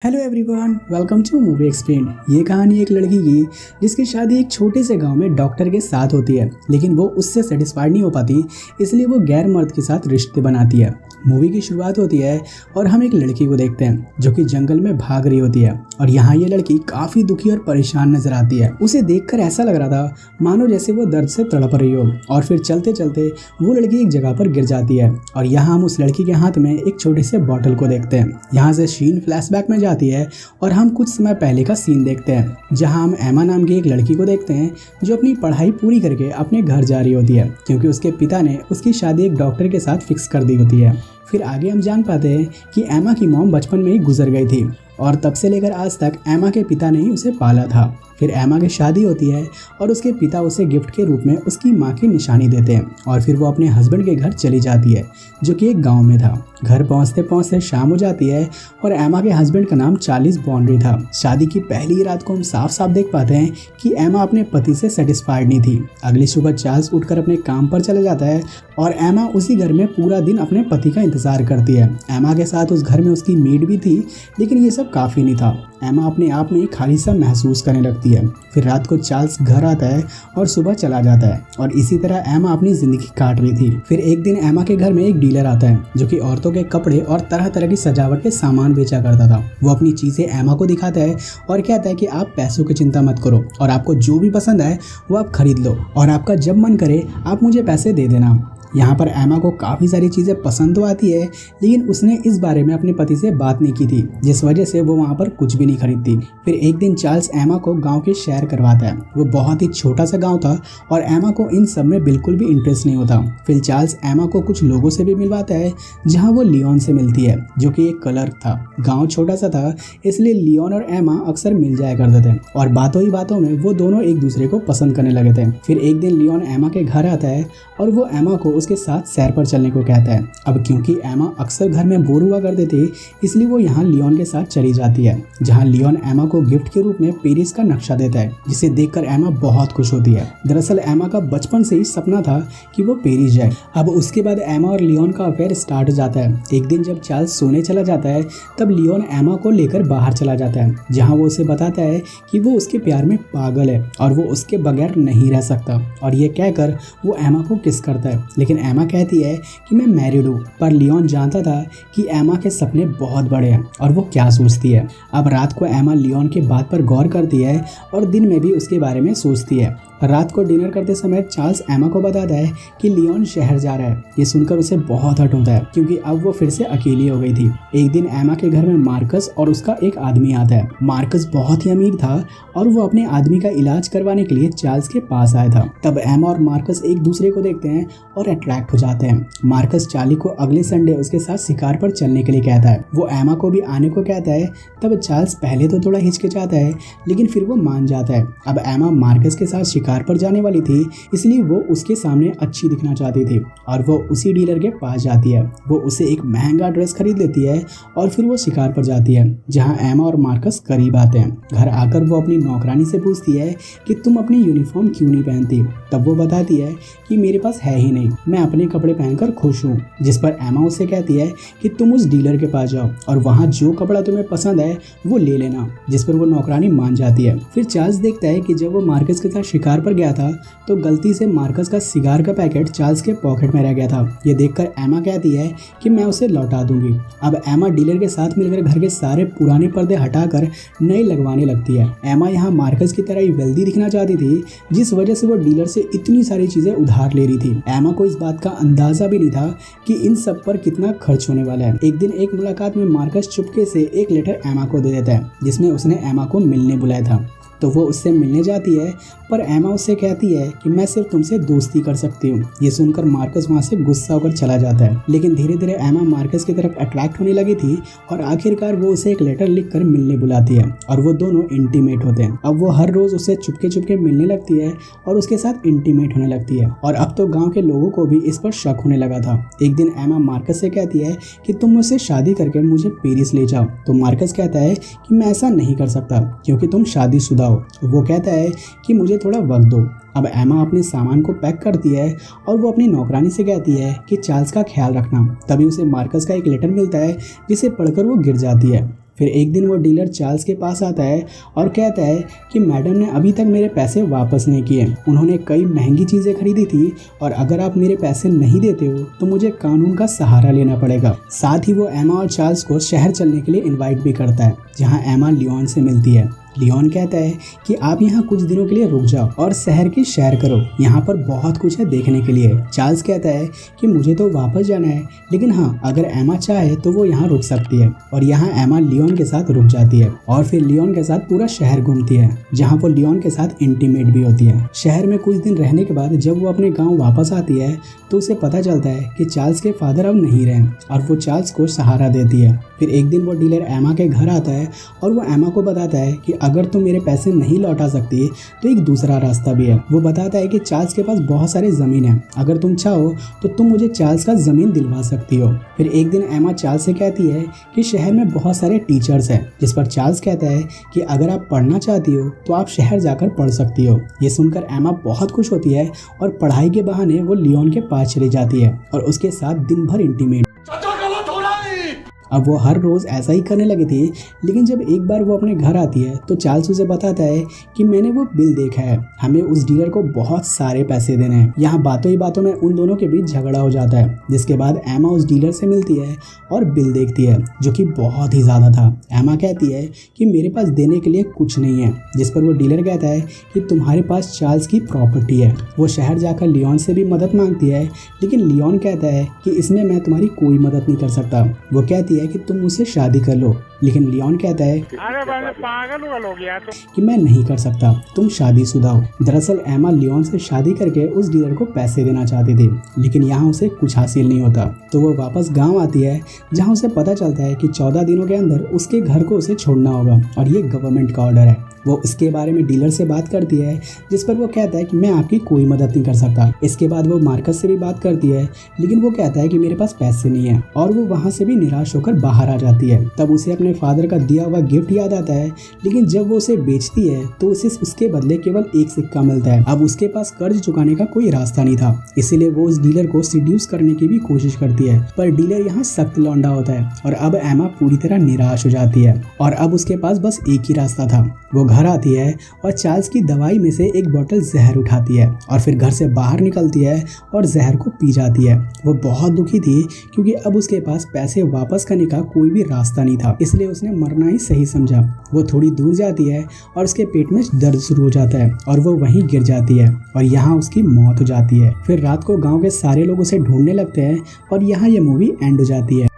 Hello everyone, welcome to movie explain. ये कहानी एक लड़की की जिसकी शादी एक छोटे से गांव में डॉक्टर के साथ होती है, लेकिन वो उससे सेटिस्फाइड नहीं हो पाती, इसलिए वो गैर मर्द के साथ रिश्ते बनाती है। मूवी की शुरुआत होती है और हम एक लड़की को देखते हैं जो कि जंगल में भाग रही होती है और यहाँ ये लड़की काफ़ी दुखी और परेशान नजर आती है। उसे देखकर ऐसा लग रहा था मानो जैसे वो दर्द से तड़प रही हो। और फिर चलते चलते वो लड़की एक जगह पर गिर जाती है और यहाँ हम उस लड़की के हाथ में एक छोटे से बॉटल को देखते हैं। यहाँ से सीन फ्लैशबैक में जाती है और हम कुछ समय पहले का सीन देखते हैं जहां हम एमा नाम की एक लड़की को देखते हैं जो अपनी पढ़ाई पूरी करके अपने घर जा रही होती है, क्योंकि उसके पिता ने उसकी शादी एक डॉक्टर के साथ फिक्स कर दी होती है। फिर आगे हम जान पाते हैं कि एमा की मॉम बचपन में ही गुजर गई थी और तब से लेकर आज तक एमा के पिता ने ही उसे पाला था। फिर एमा की शादी होती है और उसके पिता उसे गिफ्ट के रूप में उसकी माँ की निशानी देते हैं और फिर वो अपने हस्बैंड के घर चली जाती है जो कि एक गांव में था। घर पहुंचते पहुंचते शाम हो जाती है और एमा के हस्बैंड का नाम चार्ल्स बॉन्ड्री था। शादी की पहली रात को हम साफ साफ देख पाते हैं कि एमा अपने पति से सेटिस्फाइड नहीं थी। अगली सुबह चार्ल्स उठकर अपने काम पर चला जाता है और एमा उसी घर में पूरा दिन अपने पति का इंतजार करती है। एमा के साथ उस घर में उसकी मेड भी थी, लेकिन ये सब काफ़ी नहीं था। एमा अपने आप में खाली सा महसूस करने लगती है। फिर रात को चार्ल्स घर आता है और सुबह चला जाता है और इसी तरह एमा अपनी जिंदगी काट रही थी। फिर एक दिन एमा के घर में एक डीलर आता है जो कि औरतों के कपड़े और तरह तरह की सजावट के सामान बेचा करता था। वो अपनी चीजें एमा को दिखाता है और कहता है कि आप पैसों की चिंता मत करो और आपको जो भी पसंद है वो आप खरीद लो और आपका जब मन करे आप मुझे पैसे दे देना। यहाँ पर एमा को काफ़ी सारी चीज़ें पसंद तो आती है, लेकिन उसने इस बारे में अपने पति से बात नहीं की थी, जिस वजह से वो वहाँ पर कुछ भी नहीं खरीदती। फिर एक दिन चार्ल्स एमा को गांव के सैर करवाता है। वो बहुत ही छोटा सा गांव था और एमा को इन सब में बिल्कुल भी इंटरेस्ट नहीं होता। फिर चार्ल्स एमा को कुछ लोगों से भी मिलवाता है, जहाँ वो लियोन से मिलती है जो कि एक क्लर्क था। गाँव छोटा सा था, इसलिए लियोन और एमा अक्सर मिल जाया करते थे और बातों ही बातों में वो दोनों एक दूसरे को पसंद करने लगे थे। फिर एक दिन लियोन एमा के घर आता है और वो एमा को उसके साथ सैर पर चलने को कहता है। अब क्योंकि एमा अक्सर घर में बोर हुआ करते थे, इसलिए वो यहाँ लियोन के साथ चली जाती है, जहाँ लियोन एमा को गिफ्ट के रूप में पेरिस का नक्शा देता है, जिसे देखकर एमा बहुत खुश होती है। दरअसल एमा का बचपन से ही सपना था कि वो पेरिस जाए। अब उसके बाद एमा और लियोन का अफेयर स्टार्ट हो जाता है। एक दिन जब चार्ल्स सोने चला जाता है, तब लियोन एमा को लेकर बाहर चला जाता है, जहाँ वो उसे बताता है कि वो उसके प्यार में पागल है और वो उसके बगैर नहीं रह सकता। और ये कहकर वो एमा को किस करता है, लेकिन एमा कहती है कि मैं मैरिड हूँ। पर लियोन जानता था कि एमा के सपने बहुत बड़े हैं और वो क्या सोचती है। अब रात को एमा लियोन के बात पर गौर करती है और दिन में भी उसके बारे में सोचती है। रात को डिनर करते समय चार्ल्स एमा को बताता है कि लियोन शहर जा रहा है। ये सुनकर उसे बहुत हर्ट होता है, क्योंकि अब वो फिर से अकेली हो गई थी। एक दिन एमा के घर में मार्कस और उसका एक आदमी आता है। मार्कस बहुत ही अमीर था और वो अपने आदमी का इलाज करवाने के लिए चार्ल्स के पास आया था। तब एमा और मार्कस एक दूसरे को देखते हैं और अट्रैक्ट हो जाते हैं। मार्कस चार्ली को अगले संडे उसके साथ शिकार पर चलने के लिए कहता है। वो एमा को भी आने को कहता है। तब चार्ल्स पहले तो थोड़ा हिचकिचाता है, लेकिन फिर वो मान जाता है। अब एमा मार्कस के साथ शिकार पर जाने वाली थी, इसलिए वो उसके सामने अच्छी दिखना चाहती थी और वो उसी डीलर के पास जाती है। वो उसे एक महंगा ड्रेस खरीद लेती है और फिर वो शिकार पर जाती है, जहां एमा और मार्कस करीब आते हैं। घर आकर वो अपनी नौकरानी से पूछती है कि तुम अपनी यूनिफॉर्म क्यों नहीं पहनती। तब वो बताती है कि मेरे पास है ही नहीं, मैं अपने कपड़े पहनकर खुश हूँ। जिस पर एमा उसे कहती है कि तुम उस डीलर के पास जाओ और वहाँ जो कपड़ा तुम्हें पसंद है वो ले लेना, जिस पर वो नौकरानी मान जाती है। फिर चार्ल्स देखता है कि जब वो मार्कस के साथ शिकार पर गया था तो गलती से मार्कस का सिगार का पैकेट चार्ल्स के पॉकेट में रह गया था। ये देखकर एमा कहती है कि मैं उसे लौटा दूंगी। अब एमा डीलर के साथ मिलकर घर के सारे पुराने पर्दे हटाकर नए लगवाने लगती है। एमा यहाँ मार्कस की तरह ही वेल्दी दिखना चाहती थी, जिस वजह से वो डीलर से इतनी सारी चीजें उधार ले रही थी। एमा को इस बात का अंदाजा भी नहीं था कि इन सब पर कितना खर्च होने वाला है। एक दिन एक मुलाकात में मार्कस चुपके से एक लेटर एमा को दे देता है, जिसमें उसने एमा को मिलने बुलाया था। तो वो उससे मिलने जाती है, पर एमा उससे कहती है कि मैं सिर्फ तुमसे दोस्ती कर सकती हूँ। ये सुनकर मार्कस वहाँ से गुस्सा होकर चला जाता है, लेकिन धीरे धीरे एमा मार्कस की तरफ अट्रैक्ट होने लगी थी और आखिरकार वो उसे एक लेटर लिखकर मिलने बुलाती है और वो दोनों इंटीमेट होते हैं। अब वो हर रोज उससे चुपके चुपके मिलने लगती है और उसके साथ इंटीमेट होने लगती है और अब तो गाँव के लोगों को भी इस पर शक होने लगा था। एक दिन एमा मार्कस से कहती है कि तुम मुझसे शादी करके मुझे पेरिस ले जाओ। तो मार्कस कहता है कि मैं ऐसा नहीं कर सकता क्योंकि तुम शादीशुदा हो। वो कहता है कि मुझे थोड़ा वक्त दो। अब एमा अपने सामान को पैक करती है और वो अपनी नौकरानी से कहती है कि चार्ल्स का ख्याल रखना। तभी उसे मार्कस का एक लेटर मिलता है, जिसे पढ़कर वो गिर जाती है। फिर एक दिन वो डीलर चार्ल्स के पास आता है और कहता है कि मैडम ने अभी तक मेरे पैसे वापस नहीं किए। उन्होंने कई महंगी चीज़ें खरीदी थी और अगर आप मेरे पैसे नहीं देते हो तो मुझे कानून का सहारा लेना पड़ेगा। साथ ही वो एमा और चार्ल्स को शहर चलने के लिए इनवाइट भी करता है, जहाँ एमा लियोन से मिलती है। लियोन कहता है कि आप यहाँ कुछ दिनों के लिए रुक जाओ और शहर की सैर करो, यहाँ पर बहुत कुछ है देखने के लिए। चार्ल्स कहता है कि मुझे तो वापस जाना है, लेकिन हाँ अगर एमा चाहे तो वो यहाँ रुक सकती है। और यहाँ एमा लियोन के साथ रुक जाती है और फिर लियोन के साथ पूरा शहर घूमती है, जहाँ वो लियोन के साथ इंटीमेट भी होती है। शहर में कुछ दिन रहने के बाद जब वो अपने गाँव वापस आती है तो उसे पता चलता है कि चार्ल्स के फादर अब नहीं रहे और वो चार्ल्स को सहारा देती है। फिर एक दिन वो डीलर एमा के घर आता है और वो एमा को बताता है कि अगर तुम मेरे पैसे नहीं लौटा सकती तो एक दूसरा रास्ता भी है। वो बताता है कि चार्ल्स के पास बहुत सारी ज़मीन है, अगर तुम चाहो तो तुम मुझे चार्ल्स का ज़मीन दिलवा सकती हो। फिर एक दिन एमा चार्ल्स से कहती है कि शहर में बहुत सारे टीचर्स हैं, जिस पर चार्ल्स कहता है कि अगर आप पढ़ना चाहती हो तो आप शहर जाकर पढ़ सकती हो। ये सुनकर एमा बहुत खुश होती है और पढ़ाई के बहाने वो लियोन के पास चली जाती है और उसके साथ दिन भर इंटीमेट। अब वो हर रोज़ ऐसा ही करने लगी थी, लेकिन जब एक बार वो अपने घर आती है तो चार्ल्स उसे बताता है कि मैंने वो बिल देखा है, हमें उस डीलर को बहुत सारे पैसे देने हैं। यहाँ बातों ही बातों में उन दोनों के बीच झगड़ा हो जाता है, जिसके बाद एमा उस डीलर से मिलती है और बिल देखती है जो कि बहुत ही ज़्यादा था। एमा कहती है कि मेरे पास देने के लिए कुछ नहीं है, जिस पर वो डीलर कहता है कि तुम्हारे पास चार्ल्स की प्रॉपर्टी है। वो शहर जाकर लियोन से भी मदद मांगती है, लेकिन लियोन कहता है कि इसमें मैं तुम्हारी कोई मदद नहीं कर सकता। वो कहती है कि तुम मुझसे शादी कर लो, लेकिन लियोन कहता है पागल हो गया कि मैं नहीं कर सकता, तुम शादीशुदा हो। दरअसल एमा लियोन से शादी करके उस डीलर को पैसे देना चाहती थी, लेकिन यहाँ उसे कुछ हासिल नहीं होता। तो वो वापस गांव आती है, जहाँ उसे पता चलता है कि 14 दिनों के अंदर उसके घर को उसे छोड़ना होगा और ये गवर्नमेंट का ऑर्डर है। वो इसके बारे में डीलर से बात करती है, जिस पर वो कहता है कि मैं आपकी कोई मदद नहीं कर सकता। इसके बाद वो मार्कस से भी बात करती है, लेकिन वो कहता है कि मेरे पास पैसे नहीं है और वो वहाँ से भी निराश होकर बाहर आ जाती है। तब उसे अपने फादर का दिया हुआ गिफ्ट याद आता है, लेकिन जब वो उसे बेचती है तो उसे उसके बदले केवल एक सिक्का मिलता है। अब उसके पास कर्ज चुकाने का कोई रास्ता नहीं था, इसीलिए वो उस डीलर को सिड्यूस करने की भी कोशिश करती है, पर डीलर यहाँ सख्त लौंडा होता है और अब एमा पूरी तरह निराश हो जाती है और अब उसके पास बस एक ही रास्ता था। वो घर आती है और चार्ल्स की दवाई में से एक बोतल जहर उठाती है और फिर घर से बाहर निकलती है और जहर को पी जाती है। वो बहुत दुखी थी क्योंकि अब उसके पास पैसे वापस करने का कोई भी रास्ता नहीं था, इसलिए उसने मरना ही सही समझा। वो थोड़ी दूर जाती है और उसके पेट में दर्द शुरू हो जाता है और वो वहीं गिर जाती है और यहाँ उसकी मौत हो जाती है। फिर रात को गाँव के सारे लोग उसे ढूंढने लगते हैं और यहाँ ये मूवी एंड हो जाती है।